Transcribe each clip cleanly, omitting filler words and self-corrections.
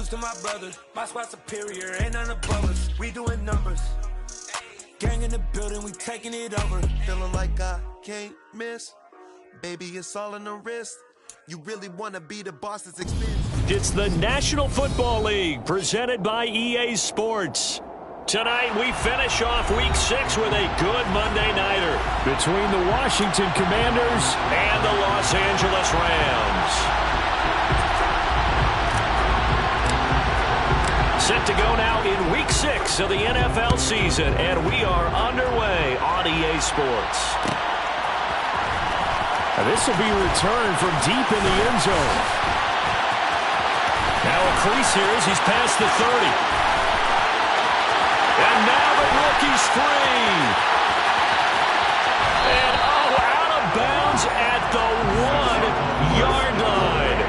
to my brothers. My squad superior, ain't none above us. We doing numbers. Gang in the building, we taking it over. Feeling like I can't miss. Baby, it's all in the wrist. You really want to be the boss that's expensive. It's the National Football League presented by EA Sports. Tonight we finish off Week 6 with a good Monday nighter between the Washington Commanders and the Los Angeles Rams. Set to go now in Week 6 of the NFL season, and we are underway on EA Sports. This will be returned from deep in the end zone. Now a crease here as he's past the 30. And now the rookie's free. And out of bounds at the 1-yard line.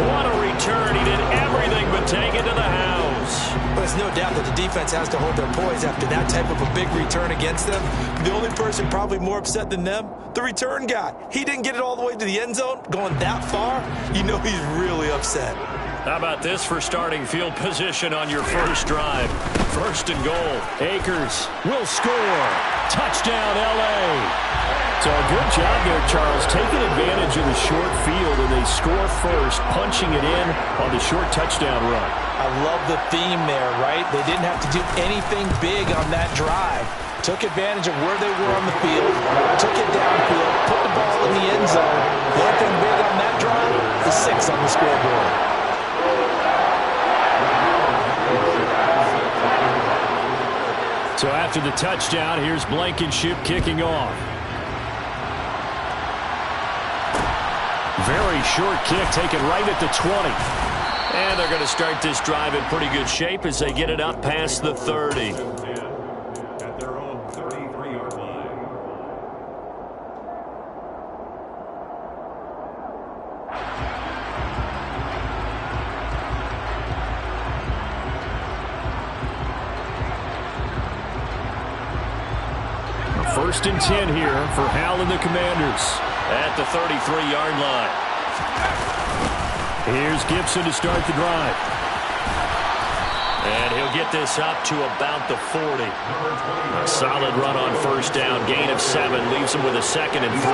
What a return. He did everything but take it to the house. There's no doubt that the defense has to hold their poise after that type of a big return against them. The only person probably more upset than them, the return guy. He didn't get it all the way to the end zone, going that far. You know he's really upset. How about this for starting field position on your first drive? First and goal. Akers will score. Touchdown, L.A. So a good job there, Charles, taking advantage of the short field, and they score first, punching it in on the short touchdown run. I love the theme there, right? They didn't have to do anything big on that drive. Took advantage of where they were on the field, took it downfield, put the ball in the end zone. The only thing big on that drive is 6 on the scoreboard. So after the touchdown, here's Blankenship kicking off. Very short kick taken right at the 20. And they're going to start this drive in pretty good shape as they get it up past the 30. At their own 33-yard line. First and 10 here for Hal and the Commanders. At the 33-yard line. Here's Gibson to start the drive. And he'll get this up to about the 40. A solid run on first down. Gain of 7 leaves him with a 2nd and 3.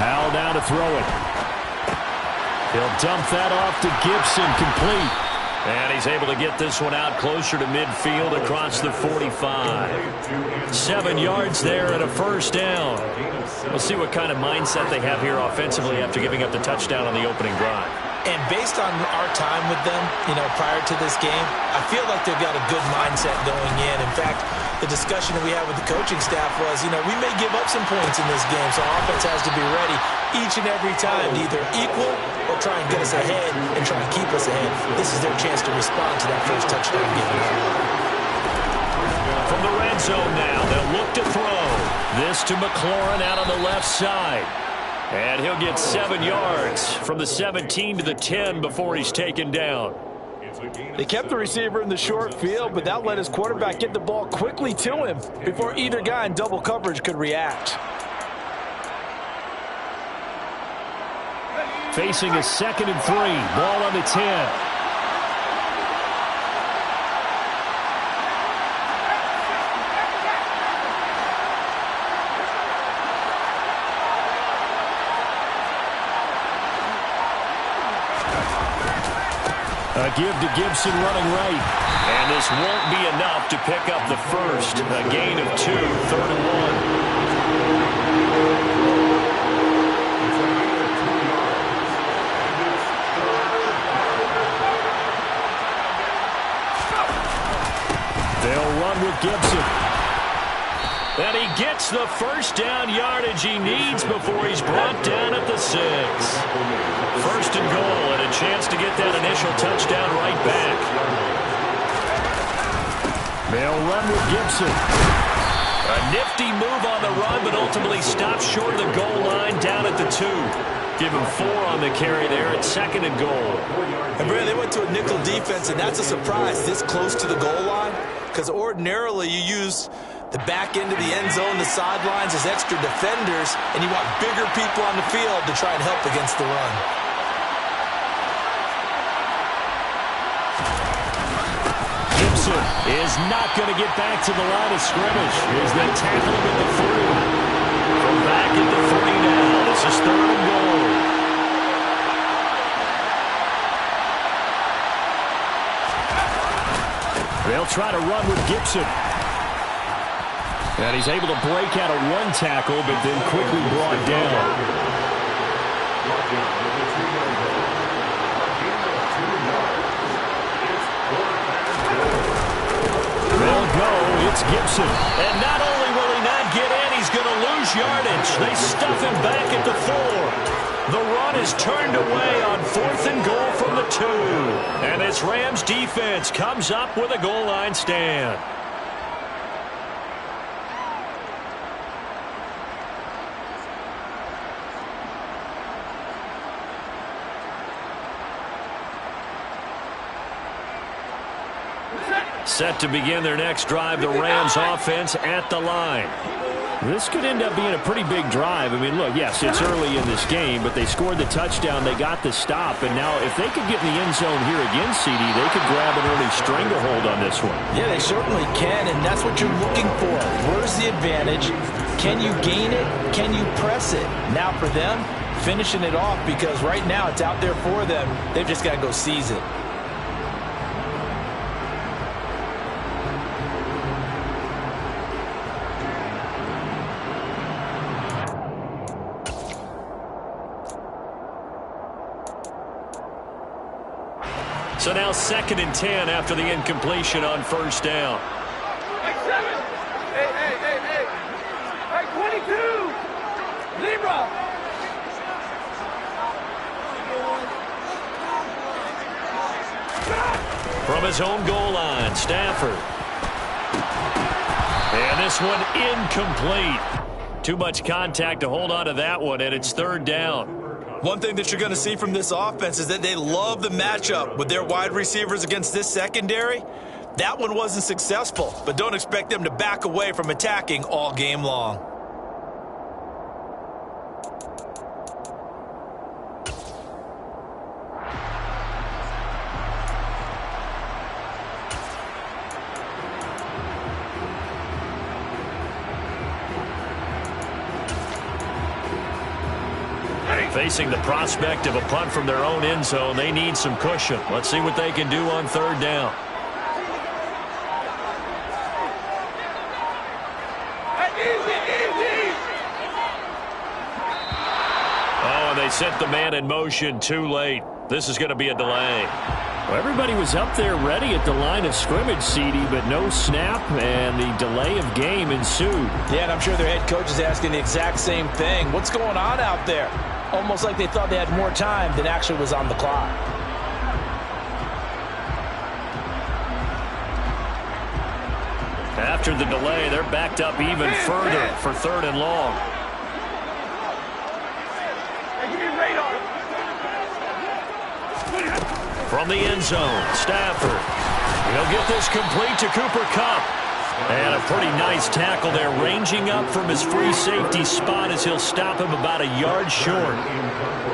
Hal down to throw it. He'll dump that off to Gibson, complete. And he's able to get this one out closer to midfield across the 45. 7 yards there and a first down. We'll see what kind of mindset they have here offensively after giving up the touchdown on the opening drive. And based on our time with them, prior to this game, I feel like they've got a good mindset going in. In fact, the discussion that we had with the coaching staff was, we may give up some points in this game, so our offense has to be ready each and every time to either equal or try and get us ahead and try and keep us ahead. This is their chance to respond to that first touchdown given. From the red zone now, they'll look to throw. This to McLaurin out on the left side. And he'll get 7 yards from the 17 to the 10 before he's taken down. They kept the receiver in the short field, but that let his quarterback get the ball quickly to him before either guy in double coverage could react. Facing a 2nd and 3. Ball on the 10. A give to Gibson running right. And this won't be enough to pick up the first. A gain of 2, 3rd and 1. They'll run with Gibson. And he gets the first down yardage he needs before he's brought down at the 6. First and goal, and a chance to get that initial touchdown right back. They'll run with Gibson. A nifty move on the run, but ultimately stopped short of the goal line down at the 2. Give him 4 on the carry there at 2nd and goal. And Brad, they went to a nickel defense, and that's a surprise this close to the goal line, because ordinarily you use The back end of the end zone, the sidelines, is extra defenders, and you want bigger people on the field to try and help against the run. Gibson is not going to get back to the line of scrimmage as they tackle him at the 3. From back at the 3 now, this is 3rd and goal. They'll try to run with Gibson. And he's able to break out of one tackle, but then quickly brought down. They'll go. It's Gibson. And not only will he not get in, he's going to lose yardage. They stuff him back at the 4. The run is turned away on 4th and goal from the 2. And this Rams defense comes up with a goal line stand. Set to begin their next drive, the Rams offense at the line. This could end up being a pretty big drive. I mean, look, yes, it's early in this game, but they scored the touchdown, they got the stop, and now if they could get in the end zone here again, CD, they could grab an early stranglehold on this one. Yeah, they certainly can, and that's what you're looking for. Where's the advantage? Can you gain it? Can you press it? Now for them, finishing it off, because right now it's out there for them. They've just got to go seize it. So now 2nd and 10 after the incompletion on 1st down. Hey, 22! Libra! From his own goal line, Stafford. And this one incomplete. Too much contact to hold on to that one, and it's 3rd down. One thing that you're going to see from this offense is that they love the matchup with their wide receivers against this secondary. That one wasn't successful, but don't expect them to back away from attacking all game long. Facing the prospect of a punt from their own end zone, they need some cushion. Let's see what they can do on 3rd down. Oh, and they sent the man in motion too late. This is going to be a delay. Well, everybody was up there ready at the line of scrimmage, CD, but no snap, and the delay of game ensued. Yeah, and I'm sure their head coach is asking the exact same thing. What's going on out there? Almost like they thought they had more time than actually was on the clock. After the delay, they're backed up even further for 3rd and long. From the end zone, Stafford. He'll get this complete to Cooper Kupp. And a pretty nice tackle there, ranging up from his free safety spot as he'll stop him about a yard short.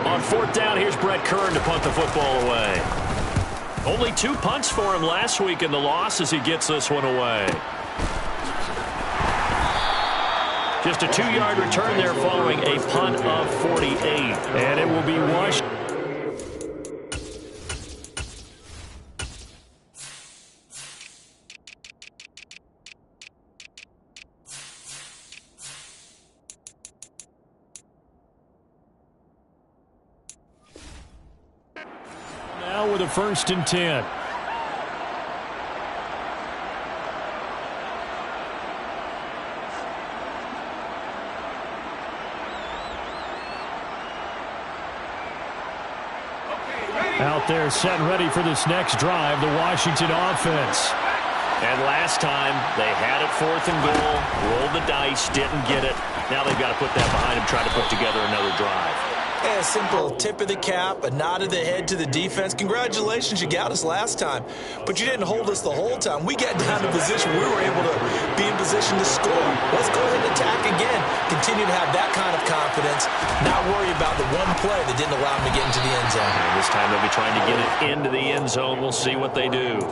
On 4th down, here's Brett Kern to punt the football away. Only 2 punts for him last week in the loss as he gets this one away. Just a 2-yard return there following a punt of 48. And it will be Washington. With a 1st and 10. Out there set and ready for this next drive, the Washington offense. And last time, they had it 4th and goal, rolled the dice, didn't get it. Now they've got to put that behind them, try to put together another drive. Hey, a simple tip of the cap, a nod of the head to the defense. Congratulations, you got us last time, but you didn't hold us the whole time. We got down to position. We were able to be in position to score. Let's go ahead and attack again. Continue to have that kind of confidence, not worry about the one play that didn't allow them to get into the end zone. And this time they'll be trying to get it into the end zone. We'll see what they do.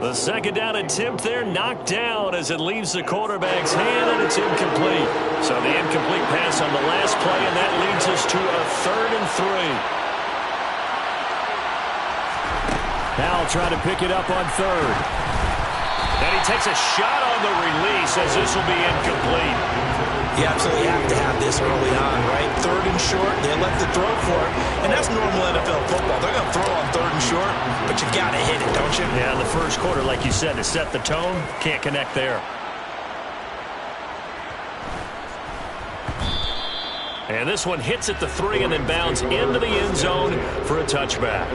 The second down attempt there knocked down as it leaves the quarterback's hand, and it's incomplete. So the incomplete pass on the last play, and that leads us to a 3rd and 3. Now trying to pick it up on 3rd. And he takes a shot on the release as this will be incomplete. You absolutely have to have this early on, right? 3rd and short, they elect to throw for it, and that's normal NFL football. They're going to throw on 3rd and short, but you got to hit it, don't you? Yeah, in the first quarter, like you said, to set the tone, can't connect there. And this one hits at the 3 and then bounds into the end zone for a touchback.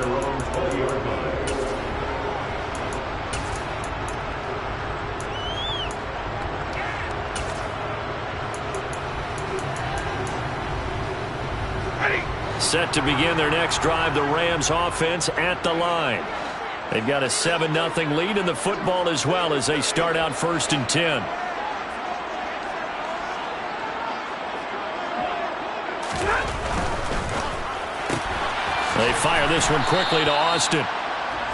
Set to begin their next drive, the Rams offense at the line. They've got a 7-0 lead in the football as well as they start out 1st and 10. They fire this one quickly to Austin.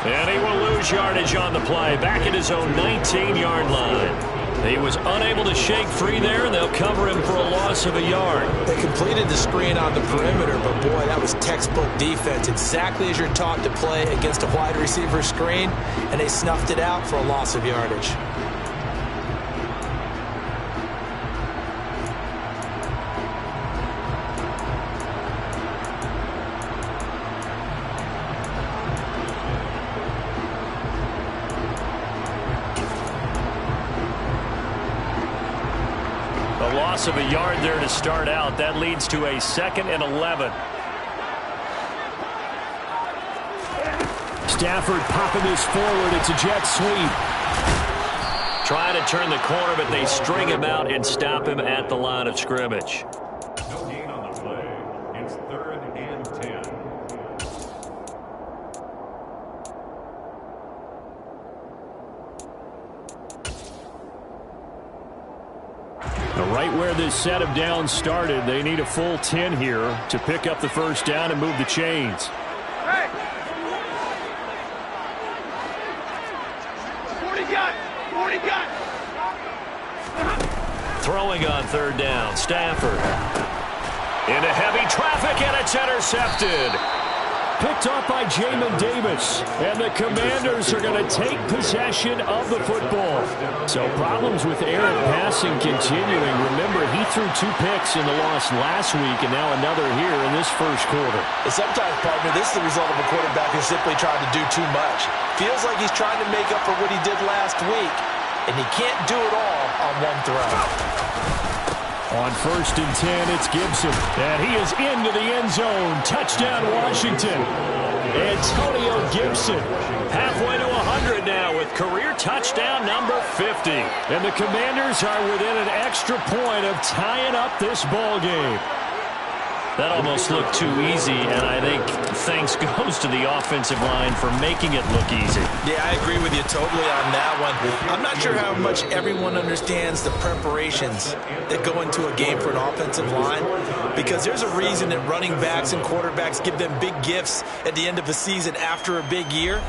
And he will lose yardage on the play, back at his own 19-yard line. He was unable to shake free there, and they'll cover him for a loss of a yard. They completed the screen on the perimeter, but boy, that was textbook defense. Exactly as you're taught to play against a wide receiver screen, and they snuffed it out for a loss of yardage. Loss of a yard there to start out. That leads to a 2nd and 11. Stafford popping this forward. It's a jet sweep. Trying to turn the corner, but they string him out and stop him at the line of scrimmage. No gain on the play. It's 3rd and 10. Right where this set of downs started, they need a full 10 here to pick up the first down and move the chains. Hey! 40 gun! 40 gun! Throwing on 3rd down, Stafford. Into heavy traffic, and it's intercepted. Picked off by Jamin Davis, and the Commanders are going to take possession of the football. So problems with errant passing continuing. Remember, he threw 2 picks in the loss last week, and now another here in this first quarter. And sometimes, partner, this is the result of a quarterback who's simply trying to do too much. Feels like he's trying to make up for what he did last week, and he can't do it all on one throw. On 1st and 10, it's Gibson. And he is into the end zone. Touchdown, Washington. Antonio Gibson. Halfway to 100 now with career touchdown number 50. And the Commanders are within an extra point of tying up this ball game. That almost looked too easy, and I think thanks goes to the offensive line for making it look easy. Yeah, I agree with you totally on that one. I'm not sure how much everyone understands the preparations that go into a game for an offensive line, because there's a reason that running backs and quarterbacks give them big gifts at the end of the season after a big year.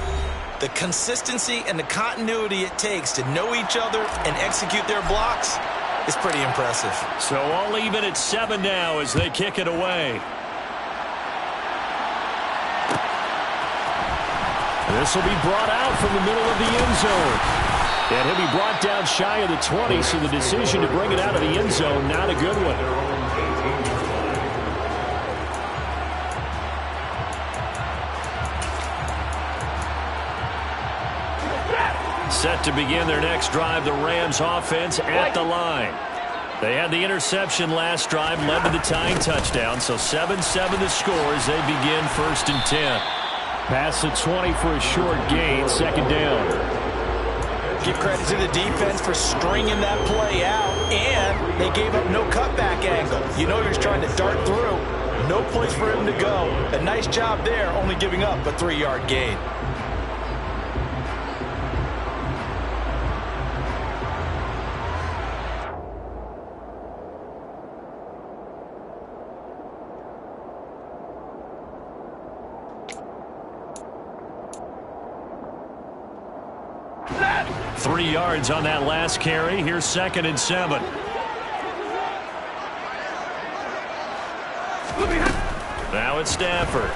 The consistency and the continuity it takes to know each other and execute their blocks is pretty impressive. So all even at 7 now as they kick it away. This will be brought out from the middle of the end zone. And he'll be brought down shy of the 20, so the decision to bring it out of the end zone, not a good one. Set to begin their next drive, the Rams offense at the line. They had the interception last drive, led to the tying touchdown, so 7-7 the score as they begin 1st and 10. Pass at 20 for a short gain, 2nd down. Give credit to the defense for stringing that play out, and they gave up no cutback angle. You know you're trying to dart through. No place for him to go. A nice job there, only giving up a 3-yard gain. Set. 3 yards on that last carry. Here's 2nd and 7. Now it's Stafford.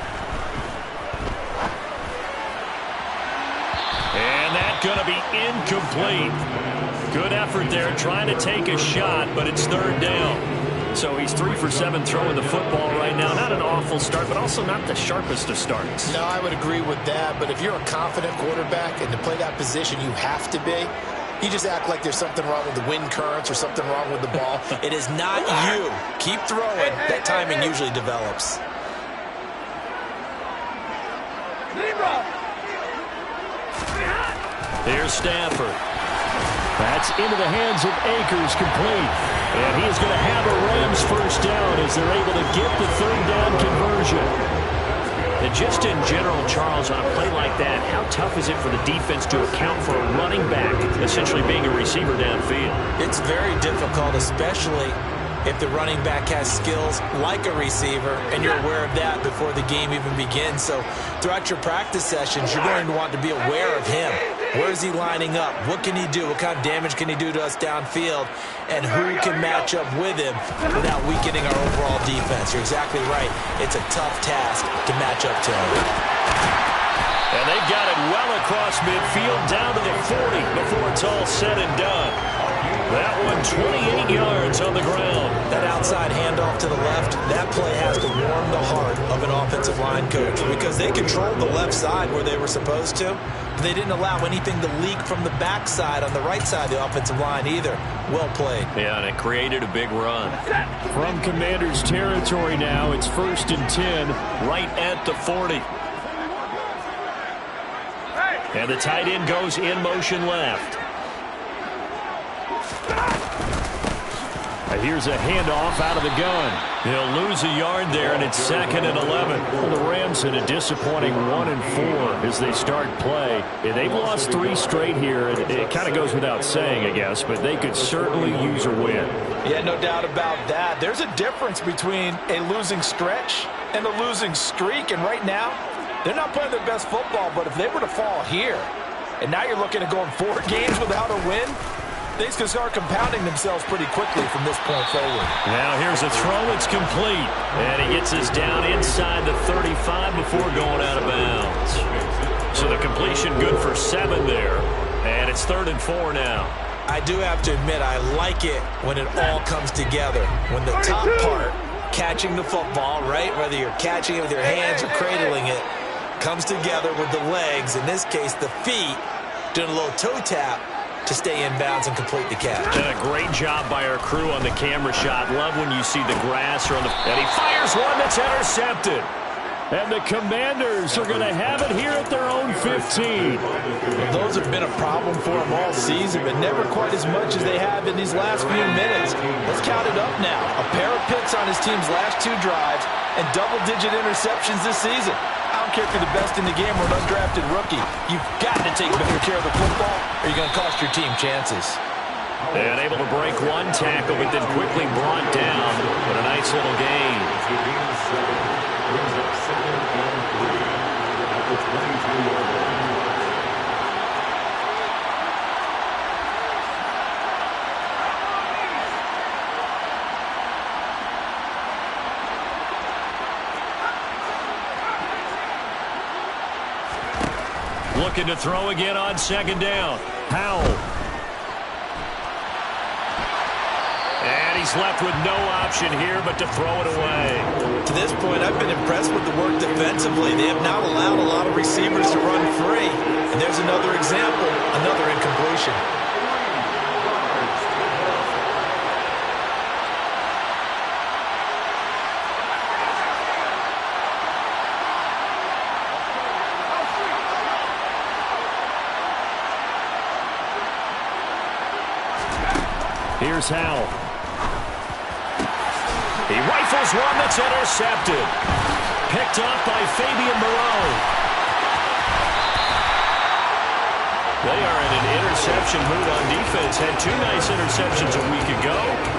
And that's going to be incomplete. Good effort there trying to take a shot, but it's 3rd down. So he's 3 for 7 throwing the football right now. Not an awful start, but also not the sharpest of starts. No, I would agree with that. But if you're a confident quarterback and to play that position, you have to be. You just act like there's something wrong with the wind currents or something wrong with the ball. It is not you. Keep throwing. That timing usually develops. Here's Stafford. That's into the hands of Akers, complete. And he is going to have a Rams first down as they're able to get the 3rd down conversion. And just in general, Charles, on a play like that, how tough is it for the defense to account for a running back essentially being a receiver downfield? It's very difficult, especially if the running back has skills like a receiver, and you're aware of that before the game even begins. So throughout your practice sessions, you're going to want to be aware of him. Where is he lining up? What can he do? What kind of damage can he do to us downfield? And who can match up with him without weakening our overall defense? You're exactly right. It's a tough task to match up to him. And they've got it well across midfield down to the 40 before it's all said and done. That one 28 yards on the ground. That outside handoff to the left, that play has to warm the heart of an offensive line coach because they controlled the left side where they were supposed to. They didn't allow anything to leak from the backside on the right side of the offensive line either. Well played. Yeah, and it created a big run. From Commanders territory now, it's 1st and 10, right at the 40. And the tight end goes in motion left. Here's a handoff out of the gun. He'll lose a yard there, and it's 2nd and 11. Well, the Rams had a disappointing 1-4 as they start play. They've lost 3 straight here. It kind of goes without saying, I guess, but they could certainly use a win. Yeah, no doubt about that. There's a difference between a losing stretch and a losing streak, and right now, they're not playing their best football, but if they were to fall here, and now you're looking at going 4 games without a win, things can start compounding themselves pretty quickly from this point forward. Now here's a throw. It's complete. And he gets us down inside the 35 before going out of bounds. So the completion good for 7 there. And it's 3rd and 4 now. I do have to admit, I like it when it all comes together. When the top part, catching the football, right, whether you're catching it with your hands or cradling it, comes together with the legs, in this case the feet, doing a little toe tap to stay in bounds and complete the catch. And a great job by our crew on the camera shot. Love when you see the grass or on the... And he fires one that's intercepted. And the Commanders are going to have it here at their own 15. Well, those have been a problem for them all season, but never quite as much as they have in these last few minutes. Let's count it up now. A pair of picks on his team's last 2 drives and double-digit interceptions this season. I don't care if you're the best in the game or an undrafted rookie. You've got to take better care of the football or you're going to cost your team chances. And able to break 1 tackle, but then quickly brought down. But a nice little gain. Looking to throw again on 2nd down. Howell. And he's left with no option here but to throw it away. To this point, I've been impressed with the work defensively. They have not allowed a lot of receivers to run free. And there's another example, another incompletion. Here's Howell. He rifles one that's intercepted. Picked up by Fabian Moreau. They are in an interception mood on defense. Had 2 nice interceptions a week ago.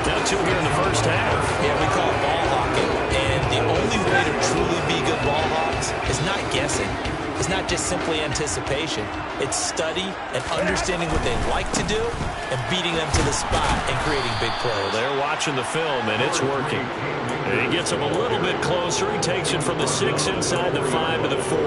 Now 2 here in the first half. Yeah, we call it ball hawking. And the only way to truly be good ball hawks is not guessing. It's not just simply anticipation. It's study and understanding what they like to do and beating them to the spot and creating big plays. They're watching the film, and it's working. And he gets them a little bit closer. He takes it from the 6 inside the 5 to the 4.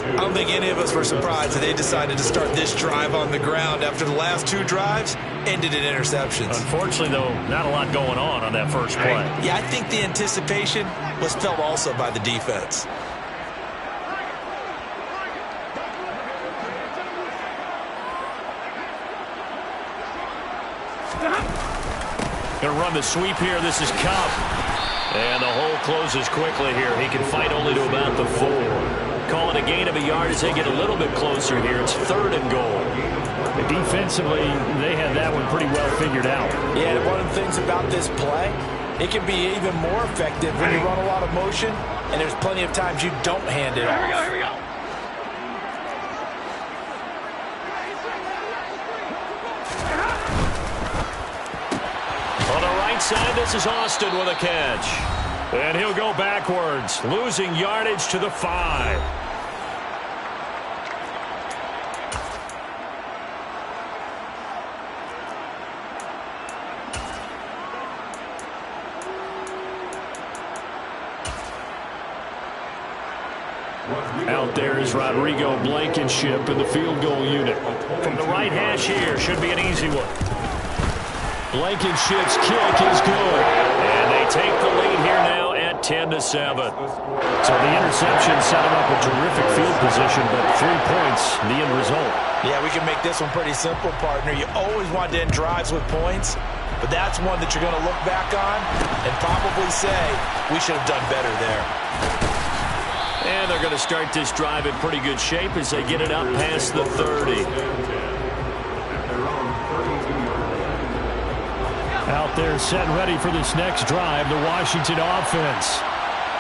I don't think any of us were surprised that they decided to start this drive on the ground after the last 2 drives ended in interceptions. Unfortunately, though, not a lot going on that first play. Yeah, I think the anticipation was felt also by the defense. Going to run the sweep here. This is Cup. And the hole closes quickly here. He can fight only to about the 4. Call it a gain of a yard as they get a little bit closer here. It's 3rd and goal. Defensively, they had that one pretty well figured out. Yeah, and one of the things about this play, it can be even more effective when you run a lot of motion, and there's plenty of times you don't hand it off. Here we go. On the right side, this is Austin with a catch. And he'll go backwards, losing yardage to the 5. Out there is Rodrigo Blankenship in the field goal unit. From the right hash here, should be an easy one. Blankenship's kick is good. And they take the lead here now at 10-7. So the interception set him up a terrific field position, but 3 points, the end result. Yeah, we can make this one pretty simple, partner. You always want to end drives with points, but that's one that you're going to look back on and probably say, we should have done better there. And they're going to start this drive in pretty good shape as they get it up past the 30. Out there set ready for this next drive, the Washington offense.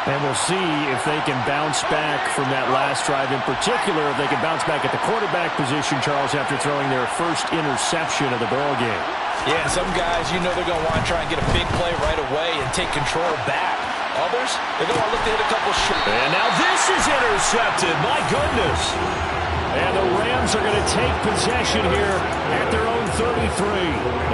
And we'll see if they can bounce back from that last drive in particular, if they can bounce back at the quarterback position, Charles, after throwing their first interception of the ballgame. Yeah, some guys, you know they're going to want to try and get a big play right away and take control back. Others, they're going to look to hit a couple shots. And now this is intercepted. My goodness. And the Rams are going to take possession here at their own 33.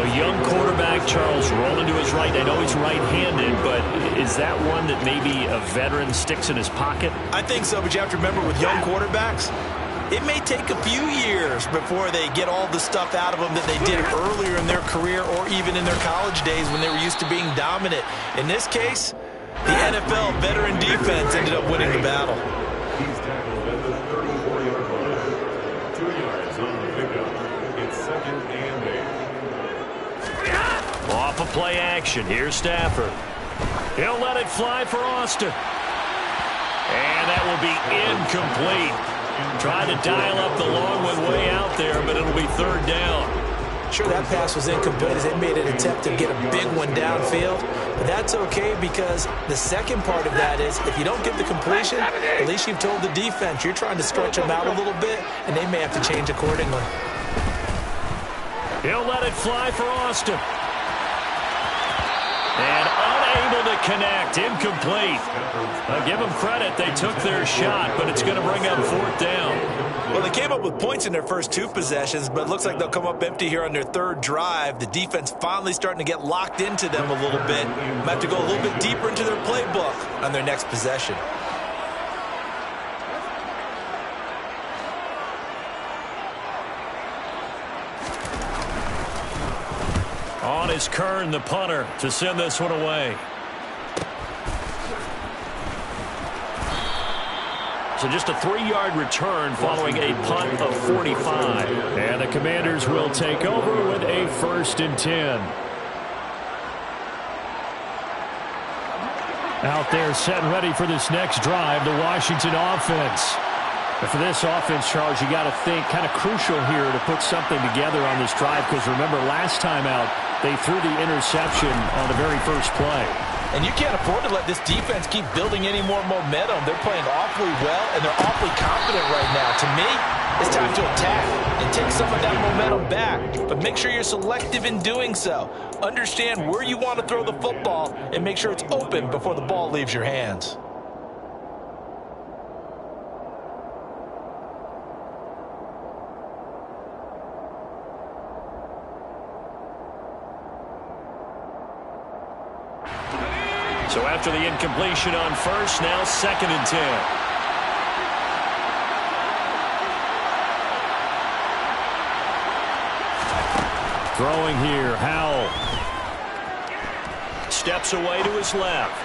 A young quarterback, Charles, rolling to his right. I know he's right-handed, but is that one that maybe a veteran sticks in his pocket? I think so, but you have to remember with young quarterbacks, it may take a few years before they get all the stuff out of them that they did earlier in their career or even in their college days when they were used to being dominant. In this case, the NFL veteran defense ended up winning the battle. He's tackled at the 34-yard line. 2 yards on the pickup. It's 2nd and 8. Off of play action. Here's Stafford. He'll let it fly for Austin. And that will be incomplete. Trying to dial up the long one way out there, but it'll be 3rd down. Sure, that pass was incomplete as they made an attempt to get a big one downfield. But that's okay because the second part of that is if you don't get the completion, at least you've told the defense you're trying to stretch them out a little bit, and they may have to change accordingly. He'll let it fly for Austin. And unable to connect. Incomplete. I'll give them credit. They took their shot, but it's going to bring up 4th down. Well, they came up with points in their first 2 possessions, but it looks like they'll come up empty here on their 3rd drive. The defense finally starting to get locked into them a little bit. Might have to go a little bit deeper into their playbook on their next possession. On is Kern, the punter, to send this one away. So just a 3-yard return following a punt of 45. And the Commanders will take over with a 1st and 10. Out there set ready for this next drive, the Washington offense. And for this offense, Charles, you got to think kind of crucial here to put something together on this drive because remember last time out, they threw the interception on the very first play. And you can't afford to let this defense keep building any more momentum. They're playing awfully well, and they're awfully confident right now. To me, it's time to attack and take some of that momentum back. But make sure you're selective in doing so. Understand where you want to throw the football and make sure it's open before the ball leaves your hands. So after the incompletion on first, now 2nd and 10. Throwing here, Howell. Steps away to his left.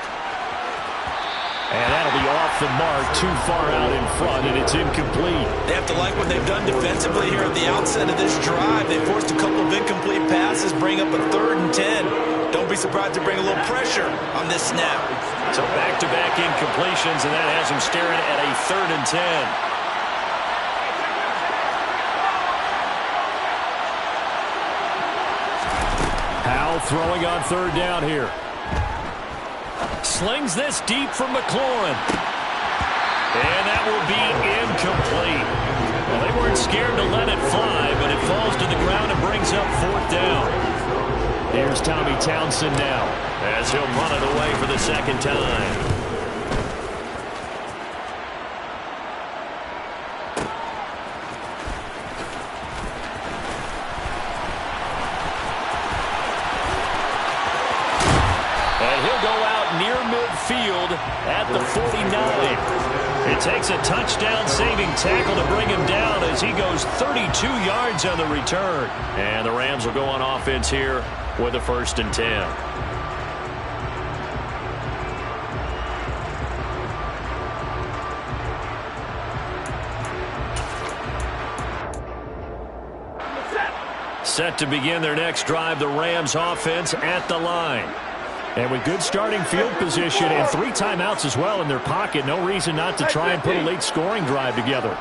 And that'll be off the mark, too far out in front, and it's incomplete. They have to like what they've done defensively here at the outset of this drive. They forced a couple of incomplete passes, bring up a 3rd and 10. Don't be surprised to bring a little pressure on this snap. So back-to-back incompletions, and that has him staring at a 3rd and 10. Howell throwing on 3rd down here. Slings this deep from McLaurin. And that will be incomplete. Well, they weren't scared to let it fly, but it falls to the ground and brings up 4th down. Here's Tommy Townsend now, as he'll run it away for the 2nd time. And he'll go out near midfield at the 49. It takes a touchdown-saving tackle to bring him down as he goes 32 yards on the return. And the Rams will go on offense here with a 1st and 10. Set to begin their next drive, the Rams offense at the line. And with good starting field position and 3 timeouts as well in their pocket, no reason not to try and put a late scoring drive together.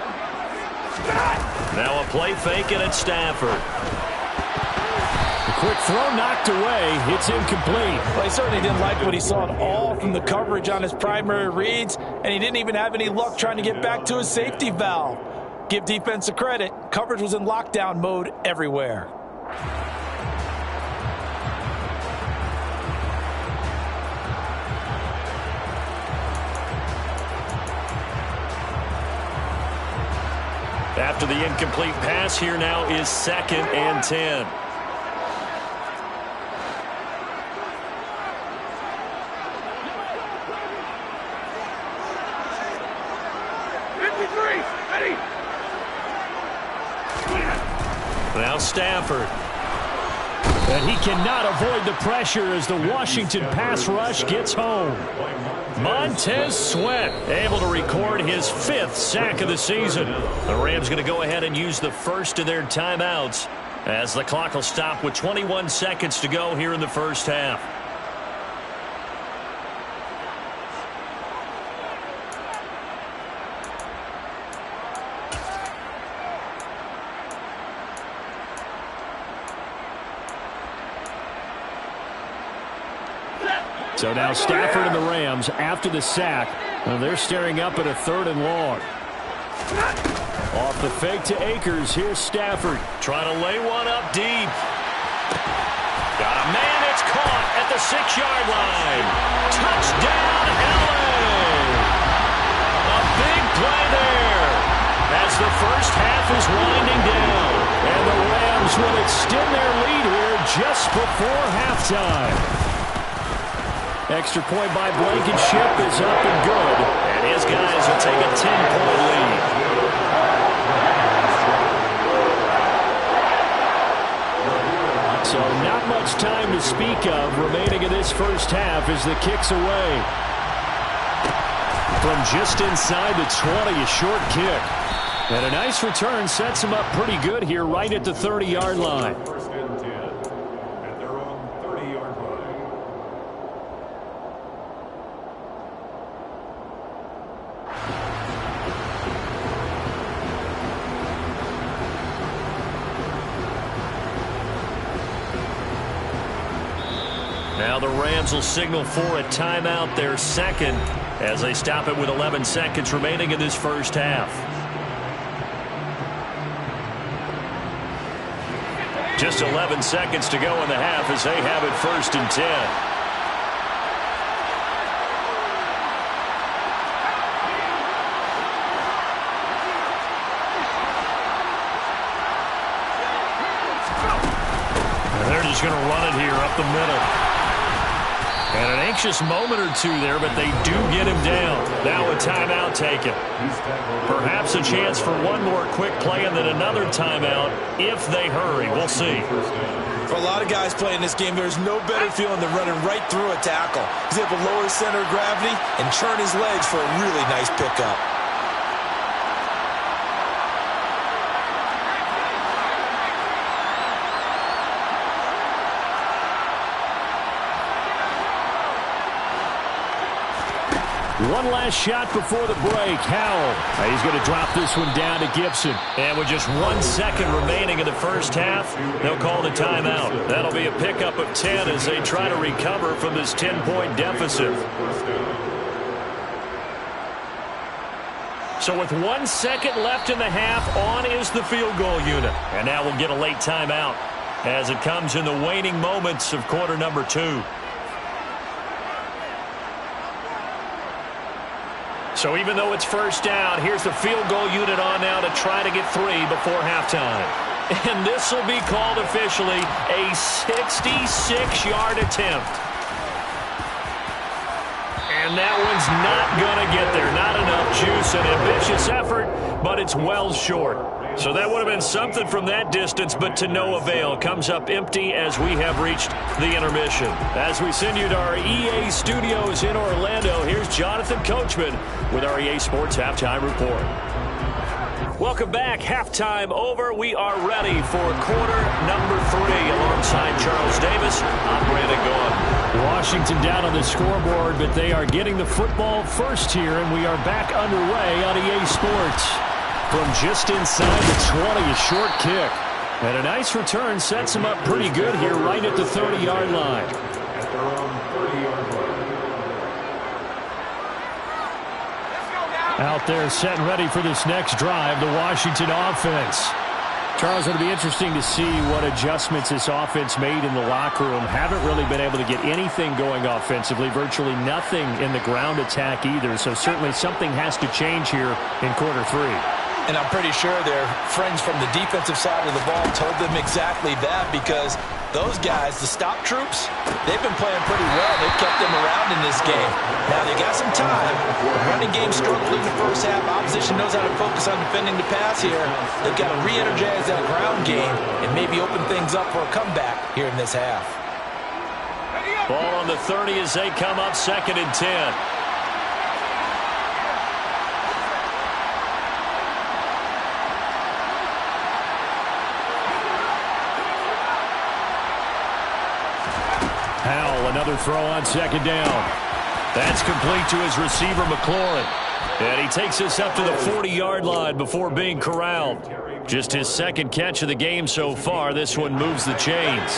Now a play fake, and it's Stafford. Quick throw knocked away. It's incomplete. Well, he certainly didn't like what he saw at all from the coverage on his primary reads, and he didn't even have any luck trying to get back to his safety valve. Give defense a credit. Coverage was in lockdown mode everywhere. After the incomplete pass, here now is 2nd and 10. Now Stafford. And he cannot avoid the pressure as the Washington pass rush gets home. Montez Sweat able to record his 5th sack of the season. The Rams going to go ahead and use the first of their timeouts as the clock will stop with 21 seconds to go here in the first half. So now Stafford and the Rams after the sack. They're staring up at a 3rd and long. Off the fake to Akers. Here's Stafford. Trying to lay one up deep. Got a man. It's caught at the 6-yard line. Touchdown, LA. A big play there as the first half is winding down. And the Rams will extend their lead here just before halftime. Extra point by Blankenship is up and good. And his guys will take a 10-point lead. So not much time to speak of remaining in this first half as the kick's away. From just inside the 20, a short kick. And a nice return sets him up pretty good here right at the 30-yard line. 1st and 10 at their own 30-yard line. Now the Rams will signal for a timeout, their second, as they stop it with 11 seconds remaining in this first half. Just 11 seconds to go in the half as they have it 1st and 10. Going to run it here up the middle. And an anxious moment or two there, but they do get him down. Now a timeout taken. Perhaps a chance for one more quick play and then another timeout if they hurry. We'll see. For a lot of guys playing this game, there's no better feeling than running right through a tackle. He's able to lower his center of gravity and turn his legs for a really nice pickup. One last shot before the break. Howell. He's going to drop this one down to Gibson. And with just 1 second remaining in the first half, they'll call the timeout. That'll be a pickup of 10 as they try to recover from this 10-point deficit. So with 1 second left in the half, on is the field goal unit. And now we'll get a late timeout as it comes in the waning moments of quarter number 2. So even though it's first down, here's the field goal unit on now to try to get 3 before halftime. And this will be called officially a 66-yard attempt. And that one's not going to get there. Not enough juice. An ambitious effort, but it's well short. So that would have been something from that distance, but to no avail. Comes up empty as we have reached the intermission. As we send you to our EA studios in Orlando, here's Jonathan Coachman with our EA Sports Halftime Report. Welcome back. Halftime over. We are ready for quarter number 3 alongside Charles Davis. I'm Brandon Gaughan. Washington down on the scoreboard, but they are getting the football first here, and we are back underway on EA Sports. From just inside the 20, a short kick. And a nice return sets him up pretty good here right at the 30-yard line. At their own 30-yard line. Out there set and ready for this next drive, the Washington offense. Charles, it'll be interesting to see what adjustments this offense made in the locker room. Haven't really been able to get anything going offensively, virtually nothing in the ground attack either. So certainly something has to change here in quarter 3. And I'm pretty sure their friends from the defensive side of the ball told them exactly that, because those guys, the stop troops, they've been playing pretty well. They've kept them around in this game. Now, they got some time. The running game struggled in the first half. Opposition knows how to focus on defending the pass here. They've got to re-energize that ground game and maybe open things up for a comeback here in this half. Ball on the 30 as they come up 2nd and 10. Another throw on 2nd down. That's complete to his receiver, McLaurin. And he takes us up to the 40-yard line before being corralled. Just his 2nd catch of the game so far. This one moves the chains.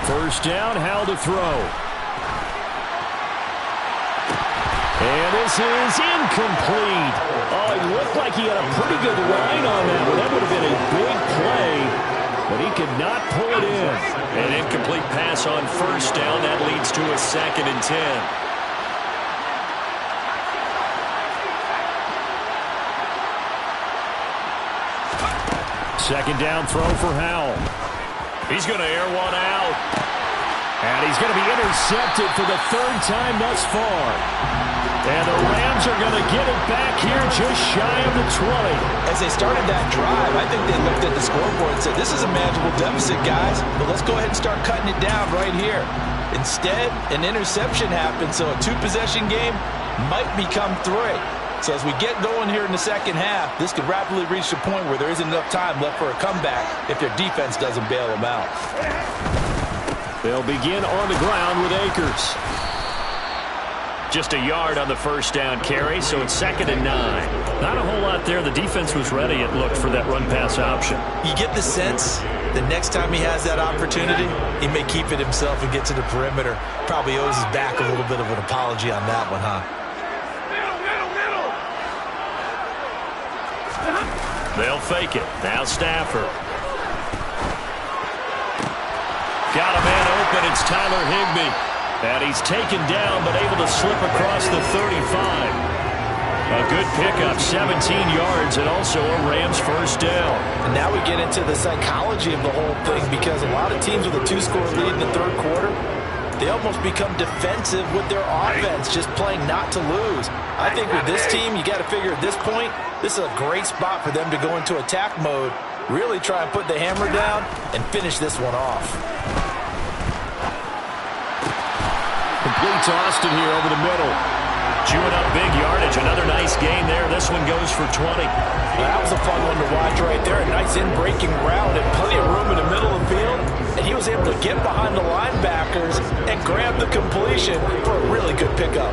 First down, Howell to throw. And this is incomplete. Oh, it looked like he had a pretty good line on that one. That would have been a big play, but he could not pull it in. An incomplete pass on first down. That leads to a 2nd and 10. 2nd down throw for Howell. He's going to air one out. And he's going to be intercepted for the 3rd time thus far. And the Rams are going to get it back here just shy of the 20. As they started that drive, I think they looked at the scoreboard and said, this is a manageable deficit, guys, but let's go ahead and start cutting it down right here. Instead, an interception happened, so a 2-possession game might become 3. So as we get going here in the second half, this could rapidly reach the point where there isn't enough time left for a comeback if their defense doesn't bail them out. They'll begin on the ground with Akers. Just a yard on the first down carry, so it's 2nd and 9. Not a whole lot there. The defense was ready, it looked, for that run-pass option. You get the sense the next time he has that opportunity, he may keep it himself and get to the perimeter. Probably owes his back a little bit of an apology on that one, huh? They'll fake it. Now Stafford. Got a man open. It's Tyler Higbee. And he's taken down, but able to slip across the 35. A good pickup, 17 yards, and also a Rams first down. And now we get into the psychology of the whole thing, because a lot of teams with a 2-score lead in the third quarter, they almost become defensive with their offense, just playing not to lose. I think with this team, you got to figure at this point, this is a great spot for them to go into attack mode, really try and put the hammer down and finish this one off. Complete to Austin here over the middle. Chewing up big yardage. Another nice gain there. This one goes for 20. That was a fun one to watch right there. A nice in-breaking route and plenty of room in the middle of the field. And he was able to get behind the linebackers and grab the completion for a really good pickup.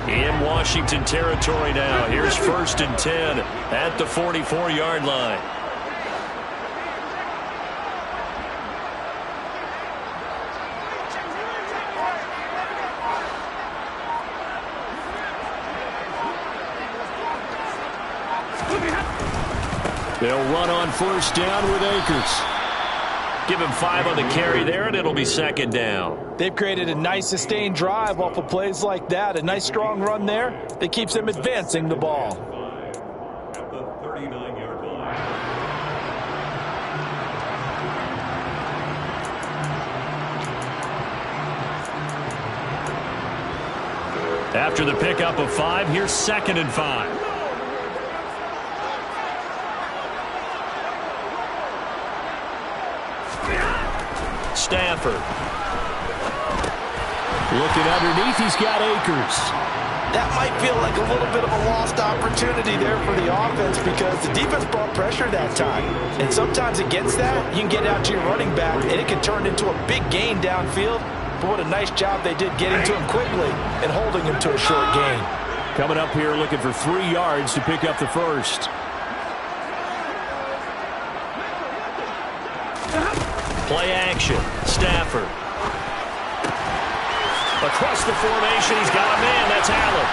In Washington territory now. Here's 1st and 10 at the 44-yard line. They'll run on 1st down with Akers. Give him 5 on the carry there, and it'll be 2nd down. They've created a nice sustained drive off of plays like that. A nice strong run there that keeps them advancing the ball. At the 39-yard line. After the pickup of 5, here's 2nd and 5. Stafford. Looking underneath, he's got Akers. That might feel like a little bit of a lost opportunity there for the offense, because the defense brought pressure that time. And sometimes against that, you can get out to your running back, and it can turn into a big gain downfield. But what a nice job they did getting to him quickly and holding him to a short gain. Coming up here looking for 3 yards to pick up the first. Play action. Stafford. Across the formation, he's got a man. That's Allen.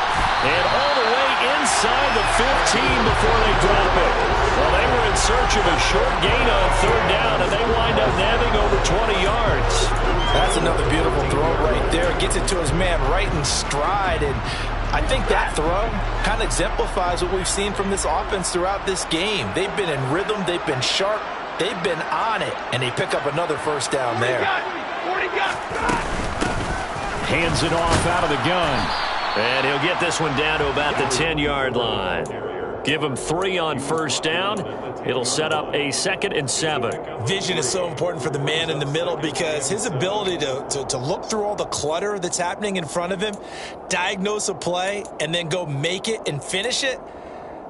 And all the way inside the 15 before they drop it. Well, they were in search of a short gain on 3rd down, and they wind up nabbing over 20 yards. That's another beautiful throw right there. Gets it to his man right in stride. And I think that throw kind of exemplifies what we've seen from this offense throughout this game. They've been in rhythm. They've been sharp. They've been on it, and they pick up another first down there. Hands it off out of the gun. And he'll get this one down to about the 10-yard line. Give him 3 on 1st down. It'll set up a 2nd and 7. Vision is so important for the man in the middle, because his ability to look through all the clutter that's happening in front of him, diagnose a play, and then go make it and finish it,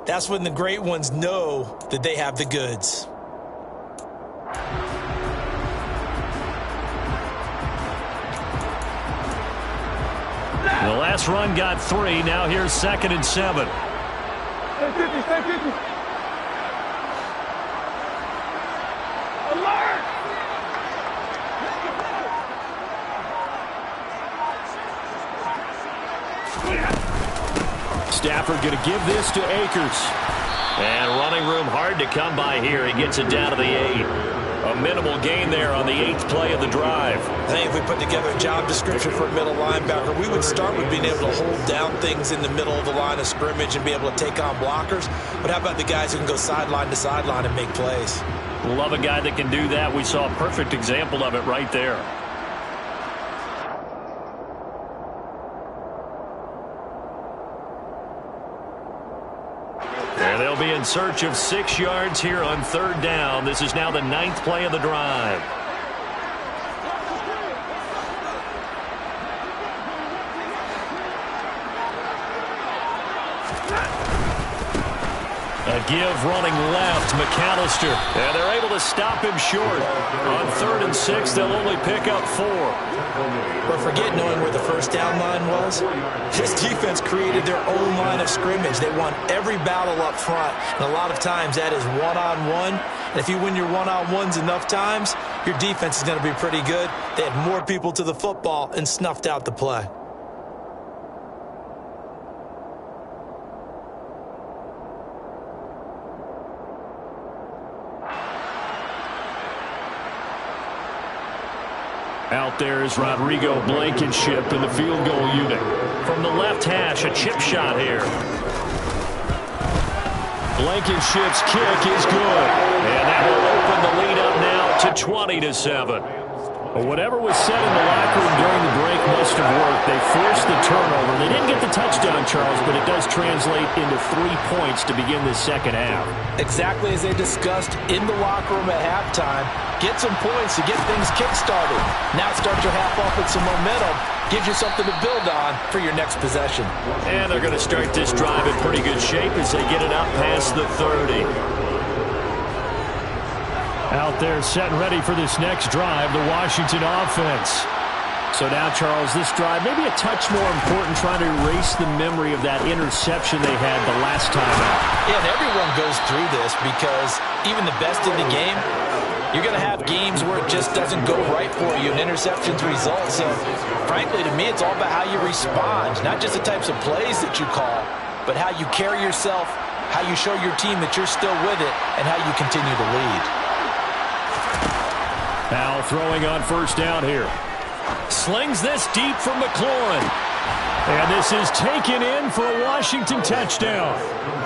that's when the great ones know that they have the goods. The last run got 3. Now here's 2nd and 7. Stay 50, stay 50. Alert! Stafford going to give this to Akers. And running room hard to come by here. He gets it down to the 8. A minimal gain there on the 8th play of the drive. I think if we put together a job description for a middle linebacker, we would start with being able to hold down things in the middle of the line of scrimmage and be able to take on blockers. But how about the guys who can go sideline to sideline and make plays? Love a guy that can do that. We saw a perfect example of it right there. And they'll be in search of 6 yards here on 3rd down. This is now the 9th play of the drive. A give running left, McAllister. And they're able to stop him short. On 3rd and 6, they'll only pick up 4. But forget knowing where the first down line was. This defense created their own line of scrimmage. They won every battle up front. And a lot of times that is one-on-one. And if you win your one-on-ones enough times, your defense is going to be pretty good. They had more people to the football and snuffed out the play. Out there is Rodrigo Blankenship in the field goal unit. From the left hash, a chip shot here. Blankenship's kick is good. And that will open the lead up now to 20-7. Well, whatever was said in the locker room during the break must have worked. They forced the turnover. They didn't get the touchdown, Charles, but it does translate into 3 points to begin the second half. Exactly as they discussed in the locker room at halftime. Get some points to get things kick-started. Now start your half off with some momentum. Gives you something to build on for your next possession. And they're going to start this drive in pretty good shape as they get it up past the 30. Out there set and ready for this next drive, the Washington offense. So now, Charles, this drive maybe a touch more important, trying to erase the memory of that interception they had the last time out. Yeah, and everyone goes through this because even the best in the game, you're going to have games where it just doesn't go right for you and interceptions result. So, frankly, to me, it's all about how you respond, not just the types of plays that you call, but how you carry yourself, how you show your team that you're still with it, and how you continue to lead. Now throwing on first down here. Slings this deep from McLaurin. And this is taken in for a Washington touchdown.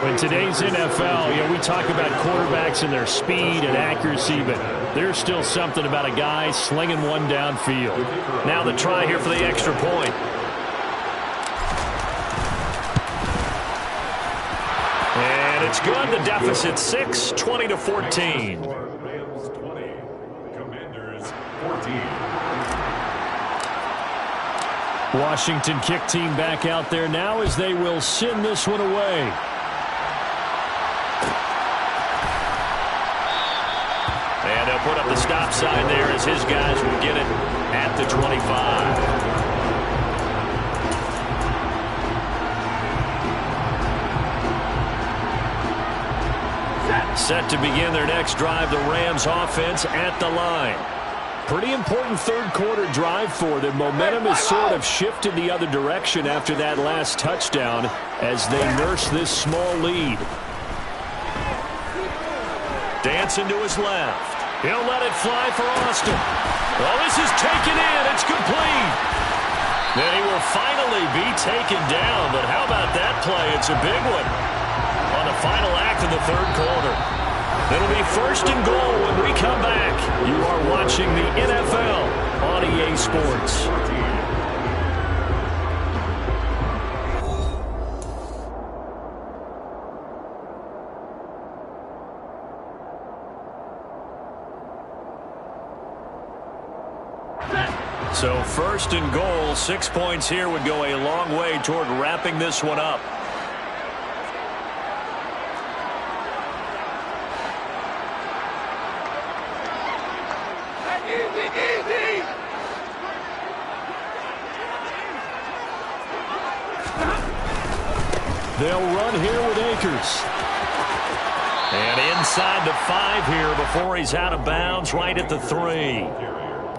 In today's NFL, we talk about quarterbacks and their speed and accuracy, but there's still something about a guy slinging one downfield. Now the try here for the extra point. And it's good. The deficit 6, 20-14. Washington kick team back out there now as they will send this one away. And they'll put up the stop sign there as his guys will get it at the 25. Set to begin their next drive, the Rams offense at the line. Pretty important third quarter drive for them. Momentum has sort of shifted the other direction after that last touchdown as they nurse this small lead. Dancing to his left. He'll let it fly for Austin. Well, this is taken in. It's complete. Then he will finally be taken down. But how about that play? It's a big one on the final act of the third quarter. It'll be first and goal when we come back. You are watching the NFL on EA Sports. So first and goal, 6 points here would go a long way toward wrapping this one up. They'll run here with Akers. And inside the 5 here before he's out of bounds, right at the 3.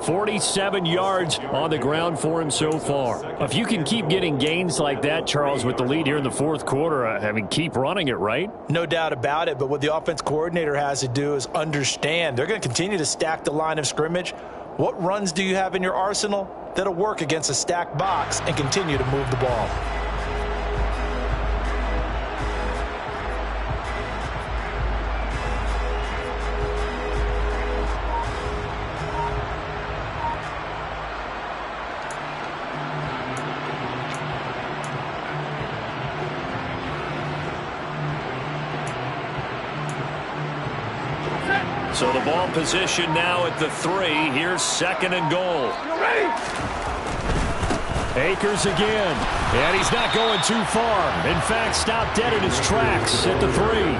47 yards on the ground for him so far. If you can keep getting gains like that, Charles, with the lead here in the fourth quarter, I mean, keep running it, right? No doubt about it, but what the offense coordinator has to do is understand they're going to continue to stack the line of scrimmage. What runs do you have in your arsenal that'll work against a stacked box and continue to move the ball? So the ball position now at the 3. Here's second and goal. Akers again. And he's not going too far. In fact, stopped dead in his tracks at the 3.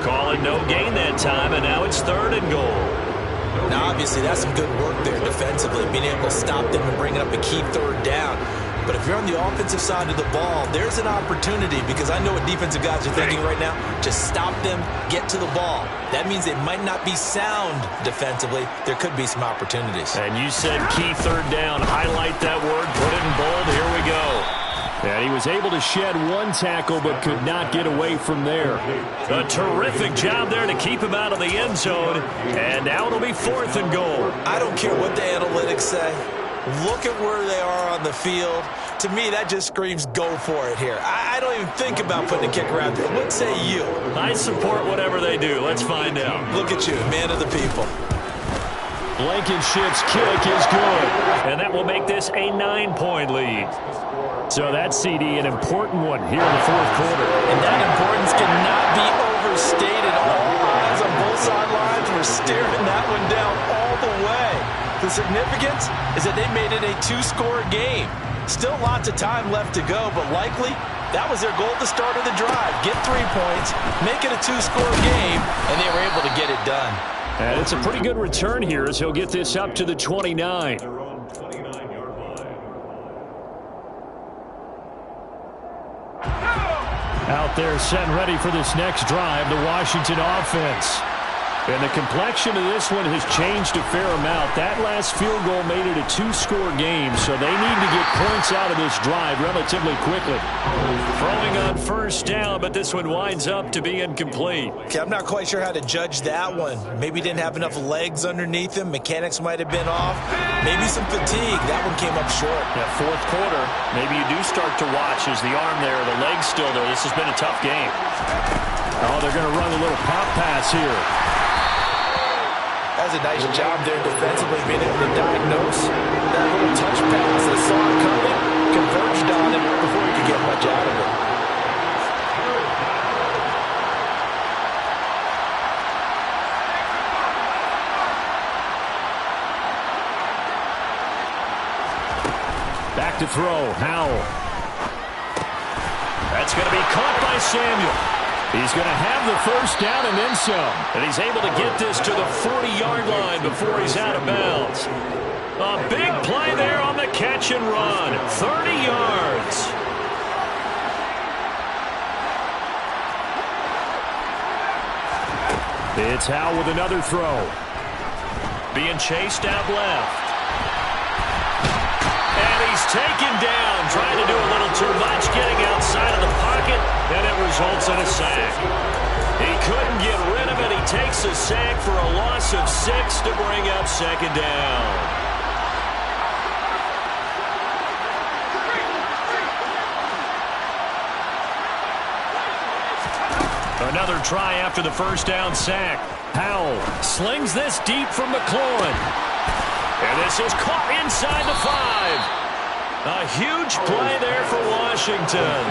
Call it no gain that time, and now it's 3rd and goal. Now, obviously, that's some good work there defensively, being able to stop them and bring it up a key 3rd down. But if you're on the offensive side of the ball, there's an opportunity, because I know what defensive guys are thinking right now. Just stop them, get to the ball. That means it might not be sound defensively. There could be some opportunities. And you said key 3rd down. Highlight that word, put it in bold. Here we go. And he was able to shed one tackle but could not get away from there. A terrific job there to keep him out of the end zone. And now it'll be 4th and goal. I don't care what the analytics say. Look at where they are on the field. To me, that just screams go for it here. I don't even think about putting a kicker out there. What say you? I support whatever they do. Let's find out. Look at you, man of the people. Blankenship's kick is good. And that will make this a 9-point lead. So that CD, an important one here in the 4th quarter. And that importance cannot be overstated. All eyes on both sidelines were staring that one down all the way. The significance is that they made it a 2-score game. Still lots of time left to go, but likely that was their goal at the start of the drive. Get 3 points, make it a 2-score game, and they were able to get it done. And it's a pretty good return here as he'll get this up to the 29. Out there set and ready for this next drive, the Washington offense. And the complexion of this one has changed a fair amount. That last field goal made it a 2-score game, so they need to get points out of this drive relatively quickly. Throwing on 1st down, but this one winds up to be incomplete. Okay, I'm not quite sure how to judge that one. Maybe didn't have enough legs underneath him. Mechanics might have been off. Maybe some fatigue. That one came up short. That 4th quarter, maybe you do start to watch as the arm there, the leg's still there. This has been a tough game. Oh, they're going to run a little pop pass here. That was a nice job there defensively, being able to diagnose that little touch pass. They saw it coming, converged on it before he could get much out of it. Back to throw, Howell. That's going to be caught by Samuel. He's going to have the 1st down and then some. And he's able to get this to the 40-yard line before he's out of bounds. A big play there on the catch and run. 30 yards. It's Howell with another throw. Being chased out left. And he's taken down, trying to do a little too much, getting outside of the pocket, and it results in a sack. He couldn't get rid of it. He takes a sack for a loss of 6 to bring up 2nd down. Another try after the 1st down sack. Howell slings this deep from McLaurin. And this is caught inside the 5. A huge play there for Washington.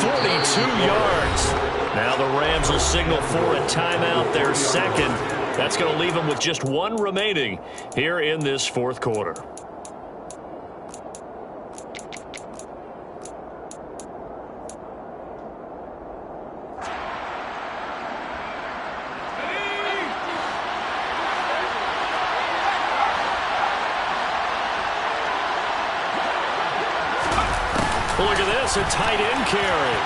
42 yards. Now the Rams will signal for a timeout, their 2nd. That's going to leave them with just 1 remaining here in this 4th quarter. Look at this, a tight end carry.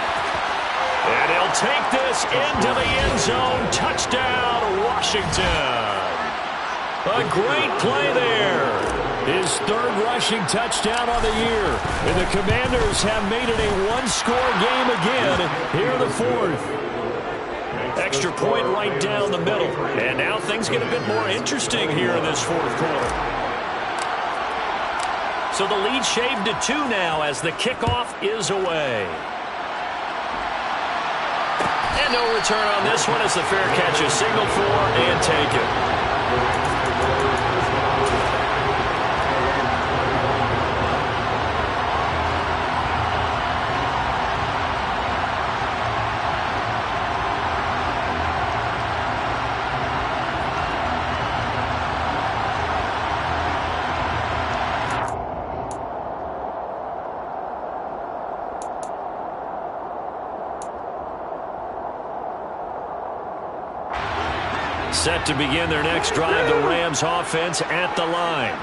And he'll take this into the end zone. Touchdown, Washington. A great play there. His 3rd rushing touchdown on the year. And the Commanders have made it a 1-score game again here in the 4th. Extra point right down the middle. And now things get a bit more interesting here in this 4th quarter. So the lead shaved to 2 now as the kickoff is away. And no return on this one as the fair catch is signaled for and taken. Set to begin their next drive, the Rams offense at the line.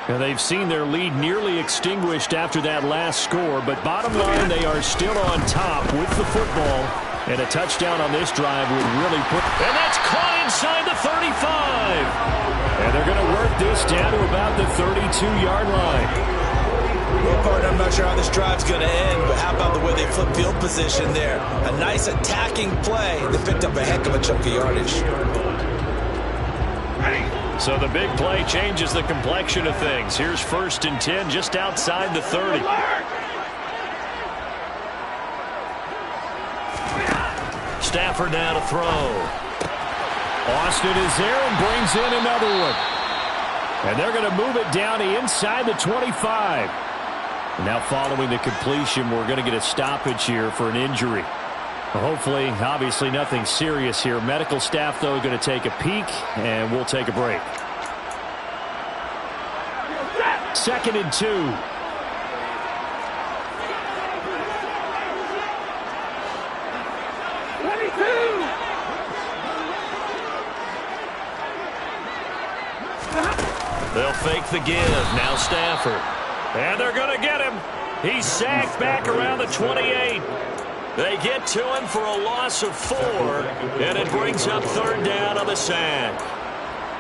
Now, they've seen their lead nearly extinguished after that last score, but bottom line, they are still on top with the football. And a touchdown on this drive would really put... And that's caught inside the 35. And they're going to work this down to about the 32-yard line. Well, partner, I'm not sure how this drive's going to end, but how about the way they flip field position there? A nice attacking play that picked up a heck of a chunk of yardage. So the big play changes the complexion of things. Here's 1st and 10 just outside the 30. Stafford now to throw. Austin is there and brings in another one. And they're going to move it down to inside the 25. And now following the completion, we're going to get a stoppage here for an injury. Hopefully, obviously nothing serious here. Medical staff, though, going to take a peek, and we'll take a break. 2nd and 2. They'll fake the give. Now Stafford. And they're going to get him. He's sacked back around the 28. They get to him for a loss of 4, and it brings up 3rd down on the sack.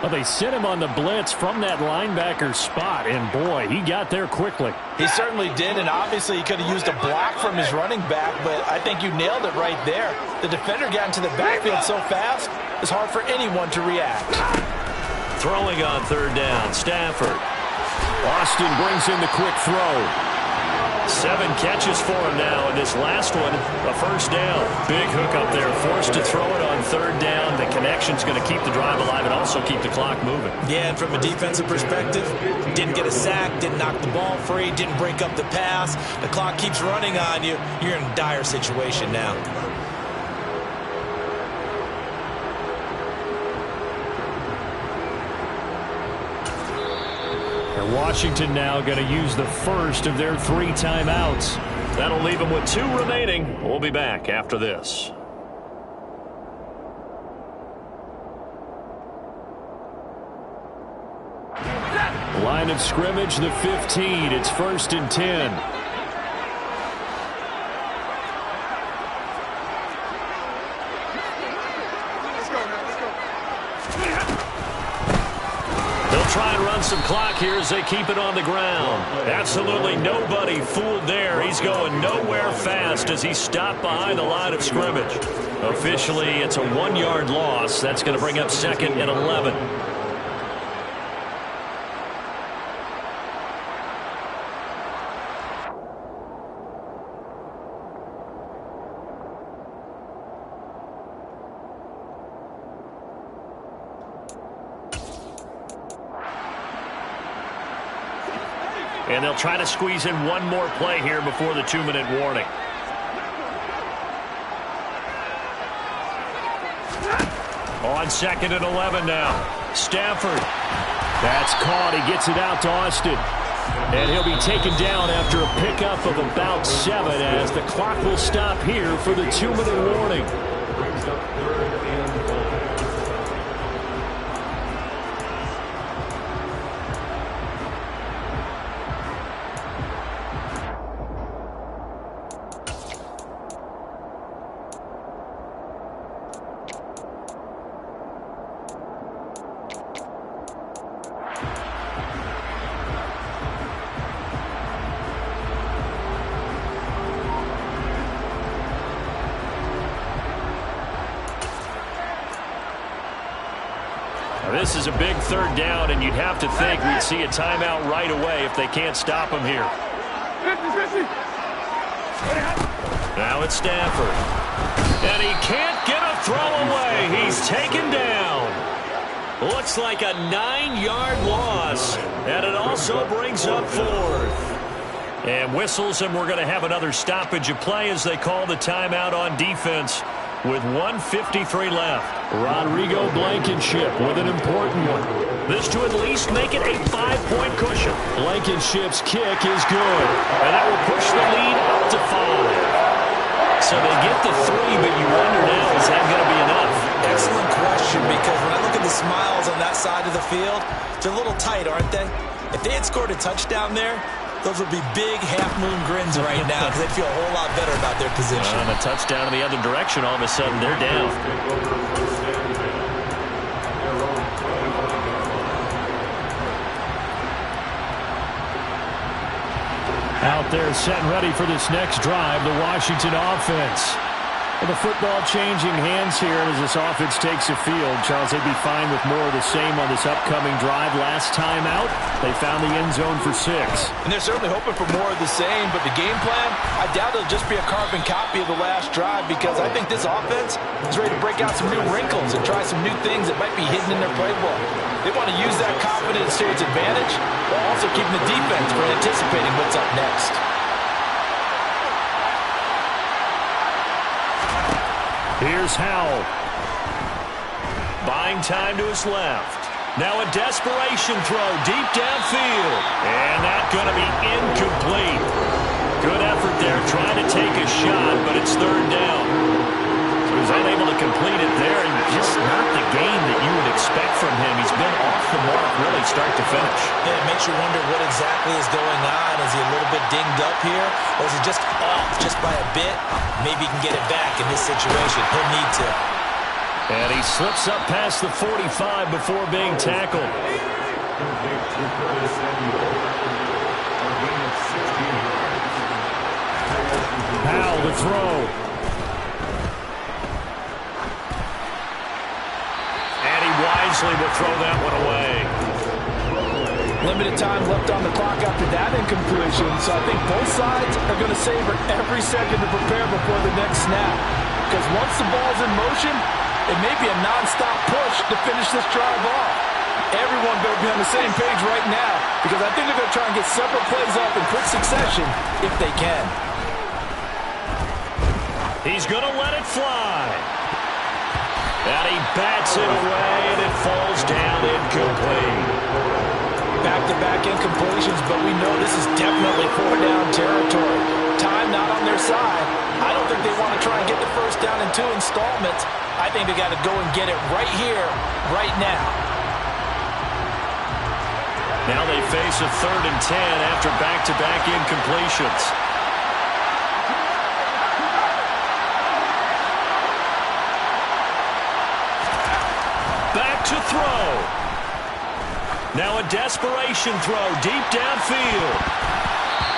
Well, they sent him on the blitz from that linebacker spot, and boy, he got there quickly. He certainly did, and obviously he could have used a block from his running back, but I think you nailed it right there. The defender got into the backfield so fast, it's hard for anyone to react. Throwing on 3rd down, Stafford. Austin brings in the quick throw. 7 catches for him now, and this last one, a 1st down. Big hook up there, forced to throw it on 3rd down. The connection's going to keep the drive alive and also keep the clock moving. Yeah, and from a defensive perspective, didn't get a sack, didn't knock the ball free, didn't break up the pass. The clock keeps running on you. You're in a dire situation now. And Washington now going to use the first of their 3 timeouts. That'll leave them with 2 remaining. We'll be back after this. Line of scrimmage, the 15. It's 1st and 10. Try and run some clock here as they keep it on the ground. Absolutely nobody fooled there. He's going nowhere fast as he's stopped behind the line of scrimmage. Officially, it's a 1-yard loss. That's going to bring up 2nd and 11. And they'll try to squeeze in one more play here before the 2-minute warning. On 2nd and 11 now. Stafford. That's caught. He gets it out to Austin. And he'll be taken down after a pickup of about 7 as the clock will stop here for the 2-minute warning. This is a big 3rd down, and you'd have to think we'd see a timeout right away if they can't stop him here. Now it's Stafford. And he can't get a throw away. He's taken down. Looks like a 9-yard loss, and it also brings up 4th. And whistles, and we're going to have another stoppage of play as they call the timeout on defense with 1:53 left. Rodrigo Blankenship with an important one. This to at least make it a 5-point cushion. Blankenship's kick is good, and that will push the lead up to 5. So they get the 3, but you wonder now, is that going to be enough? Excellent question, because when I look at side of the field. They're a little tight, aren't they? If they had scored a touchdown there, those would be big half-moon grins right now because they'd feel a whole lot better about their position. On a touchdown in the other direction, all of a sudden they're down. Out there set and ready for this next drive, the Washington offense. Well, the football changing hands here as this offense takes the field. Charles, they'd be fine with more of the same on this upcoming drive. Last time out, they found the end zone for 6. And they're certainly hoping for more of the same, but the game plan, I doubt it'll just be a carbon copy of the last drive because I think this offense is ready to break out some new wrinkles and try some new things that might be hidden in their playbook. They want to use that confidence to its advantage while also keeping the defense from anticipating what's up next. Here's Howell. Buying time to his left. Now a desperation throw deep downfield. And that's going to be incomplete. Good effort there trying to take a shot, but it's third down. So he's unable to complete it there, and just not the game that you would expect from him. He's been off the mark really start to finish. Yeah, it makes you wonder what exactly is going on. Is he a little bit dinged up here, or is he just off just by a bit? Maybe he can get it back in this situation. He'll need to. And he slips up past the 45 before being tackled. Howell to throw. And he wisely will throw that one away. Limited time left on the clock after that incompletion, so I think both sides are going to savor every second to prepare before the next snap. Because once the ball's in motion, it may be a non-stop push to finish this drive off. Everyone better be on the same page right now because I think they're going to try and get several plays up in quick succession if they can. He's going to let it fly. And he bats it away, and it falls down incomplete. Back-to-back incompletions, but we know this is definitely 4-down territory. Time not on their side. I don't think they want to try and get the first down in 2 installments. I think they got to go and get it right here, right now. Now they face a 3rd and 10 after back-to-back incompletions. Back to throw. Now a desperation throw deep downfield.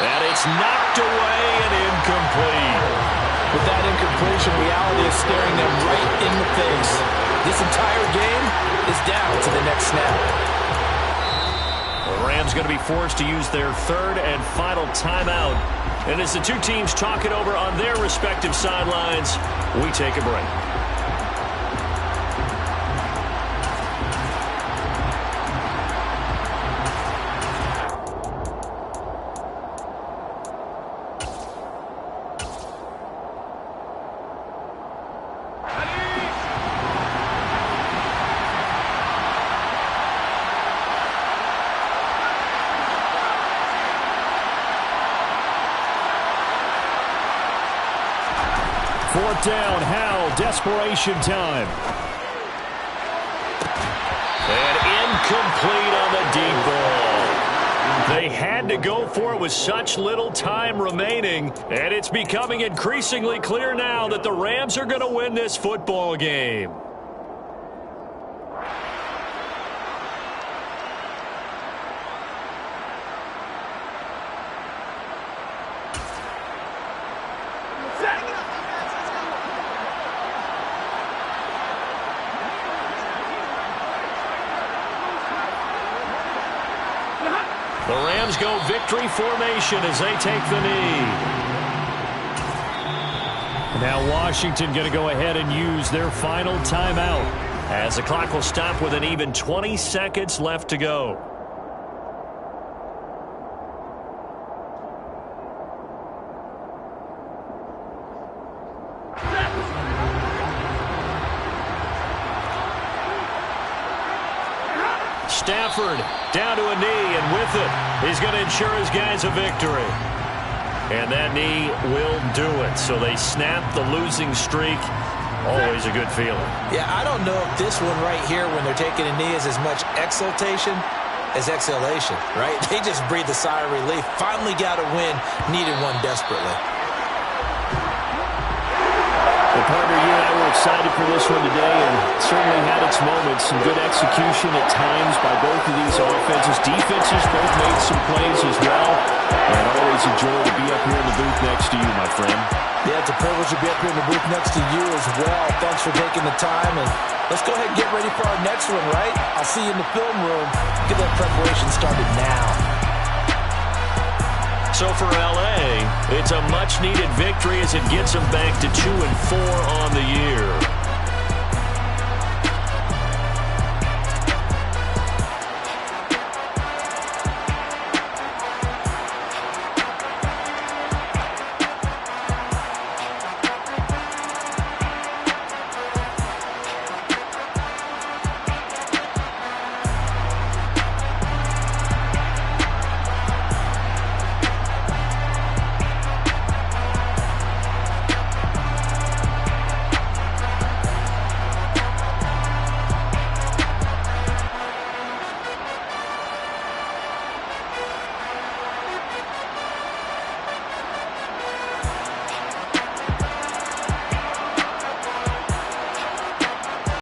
And it's knocked away and incomplete. With that incompletion, reality is staring them right in the face. This entire game is down to the next snap. The Rams going to be forced to use their 3rd and final timeout. And as the two teams talk it over on their respective sidelines, we take a break. Fourth down, Howell, desperation time. And incomplete on the deep ball. They had to go for it with such little time remaining, and it's becoming increasingly clear now that the Rams are going to win this football game. The Rams go victory formation as they take the knee. Now Washington going to go ahead and use their final timeout. As the clock will stop with an even 20 seconds left to go. Stafford down to a knee, and with it, he's going to ensure his guys a victory. And that knee will do it. So they snap the losing streak Always a good feeling. Yeah, I don't know if this one right here when they're taking a knee is as much exultation as exhalation, right? They just breathe a sigh of relief. Finally got a win, needed one desperately. Well, partner, you and I were excited for this one today, and certainly had its moments. Some good execution at times by both of these offenses. Defenses both made some plays as well. And always a joy to be up here in the booth next to you, my friend. Yeah, it's a privilege to be up here in the booth next to you as well. Thanks for taking the time, and let's go ahead and get ready for our next one, right? I'll see you in the film room. Get that preparation started now. So for LA, it's a much-needed victory as it gets them back to 2-4 on the year.